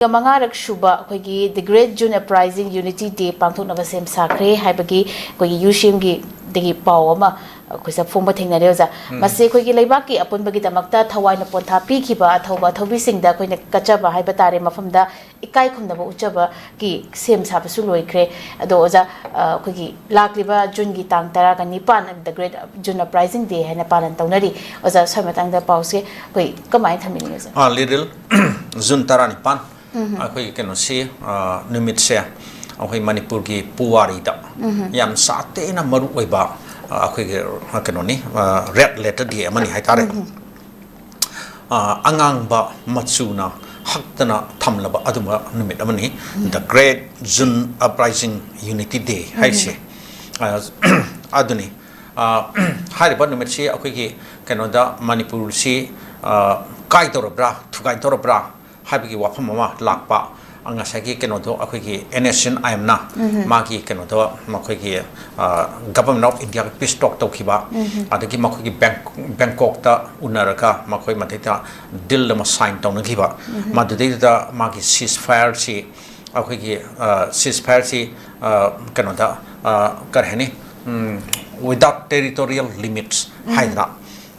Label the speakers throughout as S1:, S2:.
S1: Mangarak Shuba, the Great June Uprising Unity Day, Pantuna Sem Sacre, Hypagi, Yushimgi, the Pawama, Kusa Fumba Tingarosa, Maseko Labaki, upon Bagitamakta, Tawana Ponta Pikiba, Toba, Tobi Sing, the Queen Kachaba, Hypatari, from the Ikaikum the Uchaba, Ki, Sims Hapasuloi, Adoza, Kuki, Lakliba, Jungi Tangtara, and Nipan, the Great June Uprising Day, and Napan and Tonari, was a Samatang the Pause, come on, Taminus.
S2: A little Zuntaranipan. Aku kena si numit saya, aku manipur ki puwari da, yang sate na maru weba, aku kena ni red letter dia mani hai tare, angang ba matsuna hak tana thamla ba aduma numit amani the Great June Uprising Unity Day hai si, aduni, hari ba numit si aku kena da manipur si kai torabra, thukai torabra. Habiki wapam mama lakpa anga sagi kenodo akhoi NSN IMna magi kenodo makhoi government of India peace talk tokhiba adagi makhoi Bangkok ta unaraka makhoi matita deal lama sign tawnakiba madudei da magi ceasefire si akhoi ceasefire si kenoda karhani without territorial limits haidra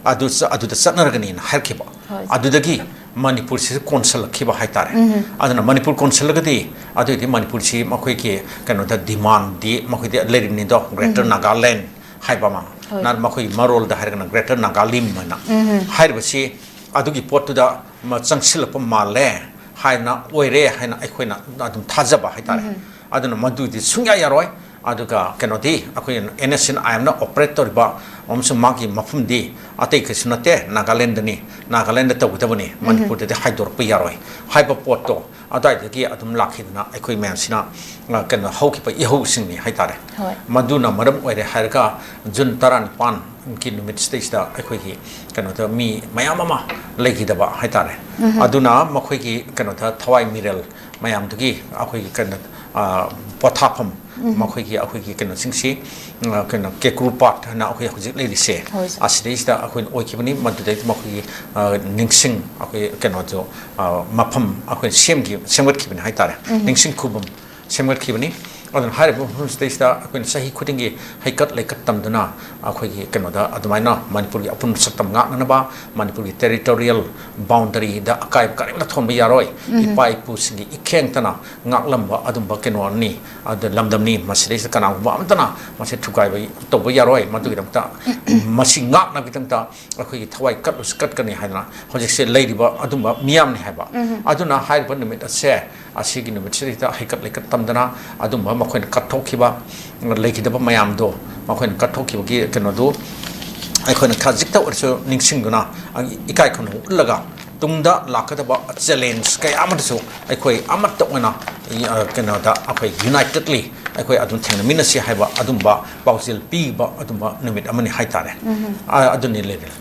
S2: adu da sanaragani harkiba adudagi Manipur si konsul kiba hai tare. Adana Manipur konsul gadi adu di Manipur si makoi ki kano da demand di makoi di lerin ni do Greater Nagaland hai bama. Nan makoi marol da hai kana Greater Nagalim mana. Hai basi adu ki pot da macang silap male hai na oire hai na ekoi na adum thajaba hai tare. Adana madu di sungya yaroi aduga kano di akoi NSN IM na operator ba omsum magi mafum di atei kesunate Nagaland ni Nagaland ta utabani Manipur de haidor piyaroi haiba poto adai ki adum lakhidna ekoi man sina kan hauki pa iho singni haitare maduna maram oire harka jun taran pan ki numit stage da ekoi ki kano ta mi mayamama legidaba haitare aduna makhoi ki kano ta thawai miral mayam tugi akoi ki kan pothapam makhoi ki akoi ki kano singsi kano ke group na akoi hujik le se asidista akoi oi ki bani madudai makhoi ningsing akoi kano jo mapam akoi semgat ki bani haitare ningsing kubum semgat ki bani adun hari bum stage da akoi sahi khutingi haikat lekat tamduna akoi ki kano da adumaina manipur ki apun saktam nga na ba manipur ki territorial boundary da akai karim la thon bi yaroi ipai pu singi ikheng tana ngaklam ba adum ba keno ni ad lamdam ni masres kana ba amtana mase thukai ba to ba yaroi madu ki damta masi ngak na bitangta akoi ki thawai kat uskat kani haina hojik se leidi ba adum ba miyam ni haiba aduna hai ba nimit ase asigi nimit se ta haikat lekat tamdana adum ba makhoi kathokhiba lekidaba mayam do makhoi kathokhiba ki keno do akhoi khajik ta urso ningsinguna ikai khono ulaga tungda lakadaba challenge kay amadasu akhoi amat tokna keno da akhoi unitedly akhoi adun thengna minasi haiba adumba pausil pi ba adumba nimit amani haitare aduni level